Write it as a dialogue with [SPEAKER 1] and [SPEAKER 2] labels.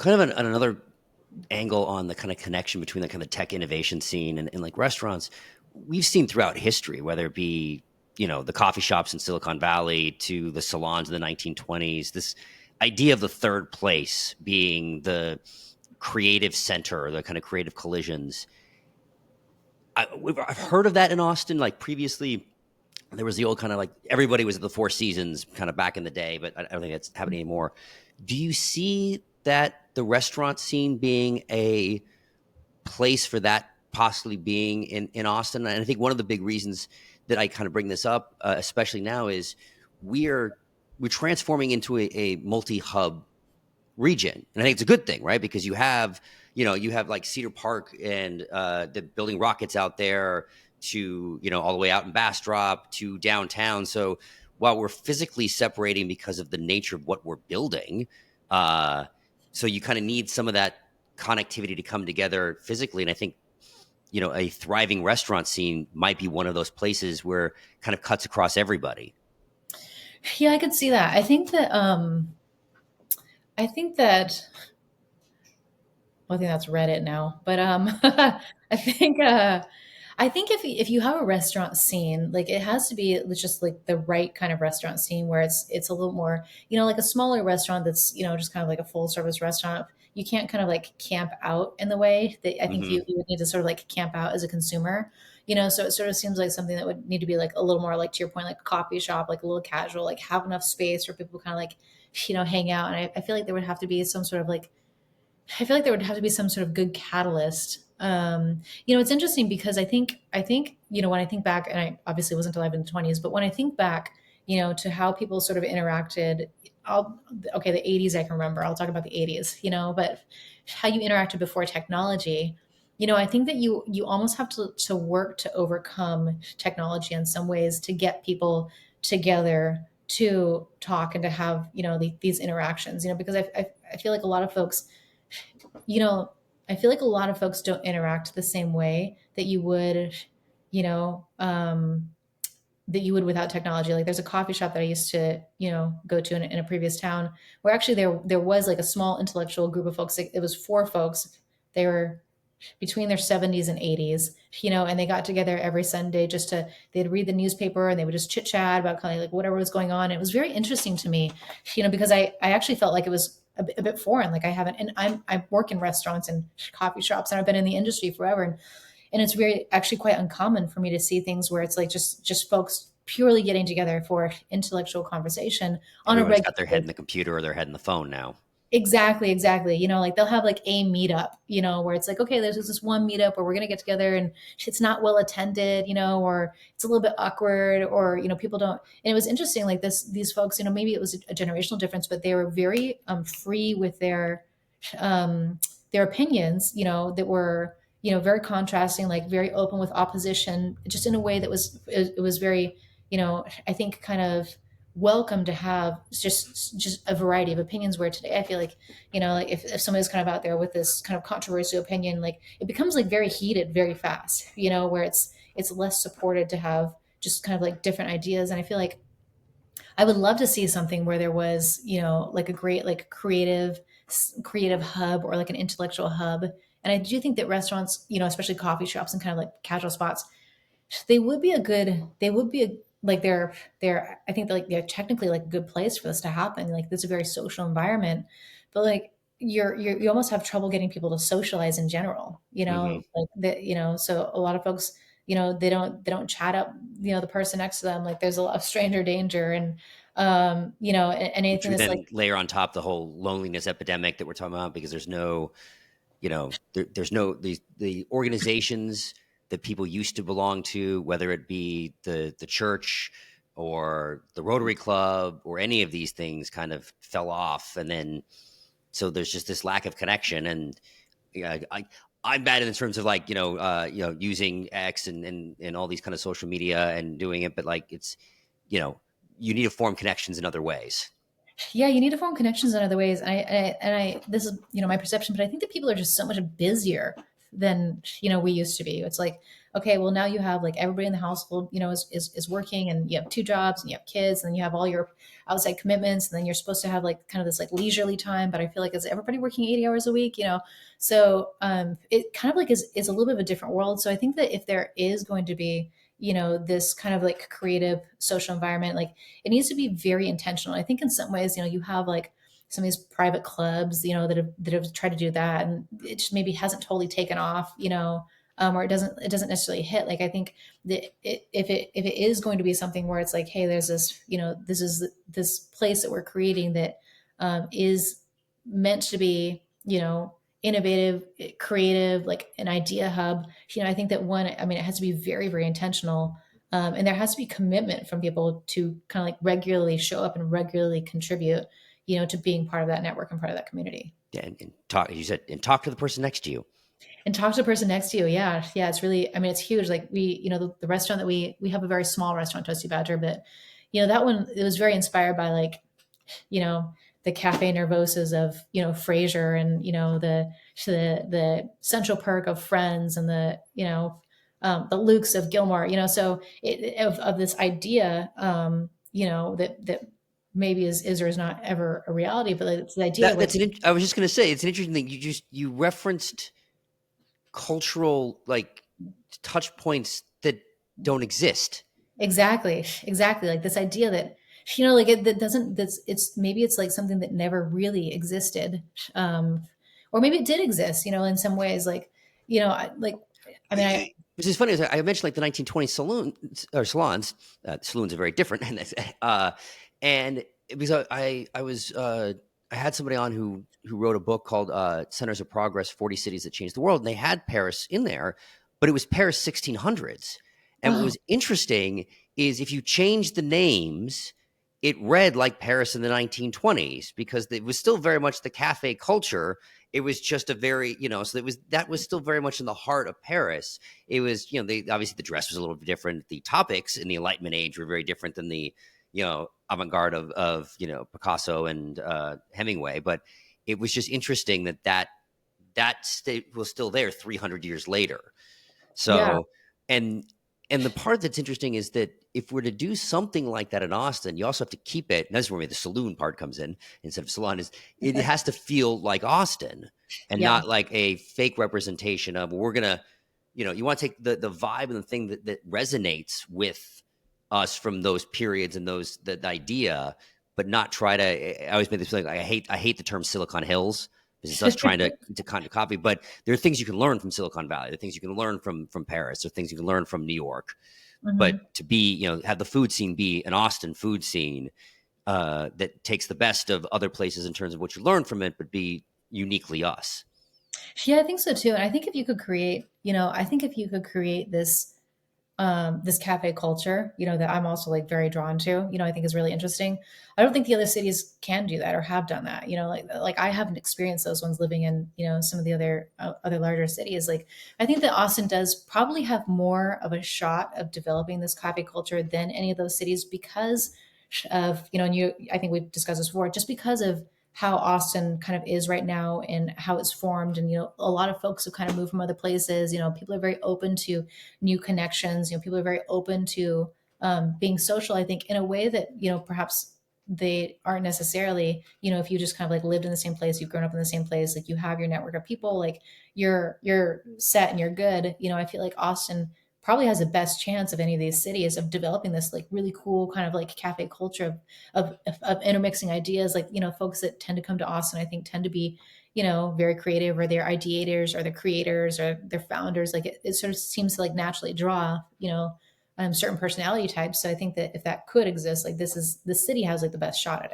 [SPEAKER 1] kind of another angle on the kind of connection between the kind of tech innovation scene and like restaurants. We've seen throughout history, whether it be, the coffee shops in Silicon Valley to the salons in the 1920s, this idea of the third place being the creative center, the kind of creative collisions. I've heard of that in Austin. Like previously, there was the old kind of like everybody was at the Four Seasons kind of back in the day, but I don't think that's happening anymore. Do you see that the restaurant scene being a place for that possibly being in Austin? And I think one of the big reasons that I kind of bring this up, especially now, is we're we're transforming into a multi-hub region, and I think it's a good thing, right? Because you have like Cedar Park and the building rockets out there to all the way out in Bastrop to downtown. So while we're physically separating because of the nature of what we're building, uh, so you kind of need some of that connectivity to come together physically. And I think a thriving restaurant scene might be one of those places where it kind of cuts across everybody.
[SPEAKER 2] Yeah, I could see that. I think that well, I think that's Reddit now. But I think I think if you have a restaurant scene, like it has to be just like the right kind of restaurant scene where it's a little more, like a smaller restaurant that's, just kind of like a full service restaurant. You can't kind of like camp out in the way that I think
[SPEAKER 1] Hmm.
[SPEAKER 2] you would need to sort of like camp out as a consumer. So it sort of seems like something that would need to be like a little more like to your point, like a coffee shop, like a little casual, like have enough space for people to kind of like, hang out. And I feel like there would have to be some sort of like I feel like there would have to be some sort of good catalyst. It's interesting because I think, when I think back, and I obviously wasn't alive in the 20s, but when I think back, to how people sort of interacted, okay, the 80s I can remember. I'll talk about the 80s, but how you interacted before technology, I think that you almost have to work to overcome technology in some ways to get people together to talk and to have, these interactions, because I feel like a lot of folks you know, I feel like a lot of folks don't interact the same way that you would, you know, um, that you would without technology. Like there's a coffee shop that I used to, go to in a previous town where actually there was like a small intellectual group of folks. It was four folks. They were between their 70s and 80s, and they got together every Sunday they'd read the newspaper and they would just chit chat about kind of like whatever was going on. It was very interesting to me, because I actually felt like it was a bit foreign. Like I haven't, and I work in restaurants and coffee shops and I've been in the industry forever. And it's very actually quite uncommon for me to see things where it's like just folks purely getting together for intellectual conversation on a
[SPEAKER 1] Everyone's
[SPEAKER 2] regular
[SPEAKER 1] got their head in
[SPEAKER 2] basis.
[SPEAKER 1] the computer or their head in the phone now.
[SPEAKER 2] Exactly, exactly. Like they'll have like a meetup, where it's like, okay, there's this one meetup where we're gonna get together and it's not well attended, or it's a little bit awkward, or people don't. And it was interesting, like these folks, maybe it was a generational difference, but they were very free with their opinions, that were very contrasting, like very open with opposition, just in a way that it was very, I think kind of welcome to have just a variety of opinions, where today I feel like like if somebody's kind of out there with this kind of controversial opinion, like it becomes like very heated very fast, where it's less supported to have just kind of like different ideas. And I feel like I would love to see something where there was, like a great like creative hub or like an intellectual hub. And I do think that restaurants, especially coffee shops and kind of like casual spots, they would be like they're I think they're technically like a good place for this to happen. Like this is a very social environment, but like you almost have trouble getting people to socialize in general,
[SPEAKER 1] Hmm.
[SPEAKER 2] like that, so a lot of folks, they don't chat up, the person next to them. Like there's a lot of stranger danger, and and
[SPEAKER 1] Which
[SPEAKER 2] anything
[SPEAKER 1] we
[SPEAKER 2] that's like
[SPEAKER 1] then layer on top the whole loneliness epidemic that we're talking about, because there's no the organizations that people used to belong to, whether it be the church or the Rotary Club or any of these things, kind of fell off, and then so there's just this lack of connection. And yeah, I'm bad in terms of like using X and all these kind of social media and doing it, but like it's you know you need to form connections in other ways.
[SPEAKER 2] Yeah, you need to form connections in other ways. And I this is, my perception, but I think that people are just so much busier than, we used to be. It's like, okay, well, now you have like everybody in the household, is working, and you have two jobs and you have kids and you have all your outside commitments, and then you're supposed to have like kind of this like leisurely time. But I feel like, is everybody working 80 hours a week, so it kind of like is a little bit of a different world. So I think that if there is going to be, this kind of like creative social environment, like it needs to be very intentional. I think in some ways, you have like some of these private clubs, that have tried to do that, and it just maybe hasn't totally taken off, or it doesn't necessarily hit. Like I think that if it is going to be something where it's like, hey, there's this, this is this place that we're creating that is meant to be, innovative, creative, like an idea hub. I think that one, I mean, it has to be very, very intentional. And there has to be commitment from people to kind of like regularly show up and regularly contribute, to being part of that network and part of that community.
[SPEAKER 1] Yeah, and talk. You said, and talk to the person next to you.
[SPEAKER 2] And talk to the person next to you. Yeah. Yeah. It's really, I mean, it's huge. Like the restaurant that we have a very small restaurant, Toasty Badger, but that one, it was very inspired by like, you know, the Cafe Nervosas of, Frasier, and, the Central Perk of Friends, and the Lukes of Gilmore, so of this idea, that maybe is or is not ever a reality, but like, it's the idea with.
[SPEAKER 1] I was just going to say, it's an interesting thing. You referenced cultural like touch points that don't exist.
[SPEAKER 2] Exactly, like this idea that, like that doesn't, it's maybe it's like something that never really existed, or maybe it did exist, in some ways, like, like, I mean,
[SPEAKER 1] Which is funny. I mentioned like the 1920s salons. Saloons are very different, and because I had somebody on who wrote a book called Centers of Progress: 40 Cities That Changed the World, and they had Paris in there, but it was Paris 1600s. And what
[SPEAKER 2] oh
[SPEAKER 1] was interesting is if you change the names, it read like Paris in the 1920s because it was still very much the cafe culture. It was just a very, so that was still very much in the heart of Paris. It was, they obviously the dress was a little bit different. The topics in the Enlightenment age were very different than the, avant-garde of Picasso and Hemingway. But it was just interesting that state was still there 300 years later.
[SPEAKER 2] yeah.
[SPEAKER 1] So, and and the part that's interesting is that if we're to do something like that in Austin, you also have to keep it. And that's where the saloon part comes in instead of salon. Is it has to feel like Austin and
[SPEAKER 2] Yeah.
[SPEAKER 1] not like a fake representation of we're gonna, you want to take the vibe and the thing that resonates with us from those periods and the idea, but not try to. I always made this like I hate the term Silicon Hills because it's us trying to kind of copy. But there are things you can learn from Silicon Valley. There are things you can learn from Paris. There are things you can learn from New York.
[SPEAKER 2] Hmm.
[SPEAKER 1] But to be, have the food scene be an Austin food scene that takes the best of other places in terms of what you learn from it, but be uniquely us.
[SPEAKER 2] Yeah, I think so too. And I think if you could create, this cafe culture, that I'm also like very drawn to, I think is really interesting. I don't think the other cities can do that or have done that, like I haven't experienced those ones living in, some of the other larger cities. Like I think that Austin does probably have more of a shot of developing this cafe culture than any of those cities because of, and I think we've discussed this before, just because of how Austin kind of is right now and how it's formed. And, a lot of folks have kind of moved from other places. People are very open to new connections. People are very open to being social, I think, in a way that, perhaps they aren't necessarily, if you just kind of like lived in the same place, you've grown up in the same place, like you have your network of people, like you're set and you're good. I feel like Austin probably has the best chance of any of these cities of developing this like really cool kind of like cafe culture of intermixing ideas. Like, folks that tend to come to Austin, I think tend to be, very creative, or they're ideators or they're creators or they're founders. Like it sort of seems to like naturally draw, certain personality types. So I think that if that could exist, like this city has like the best shot at it.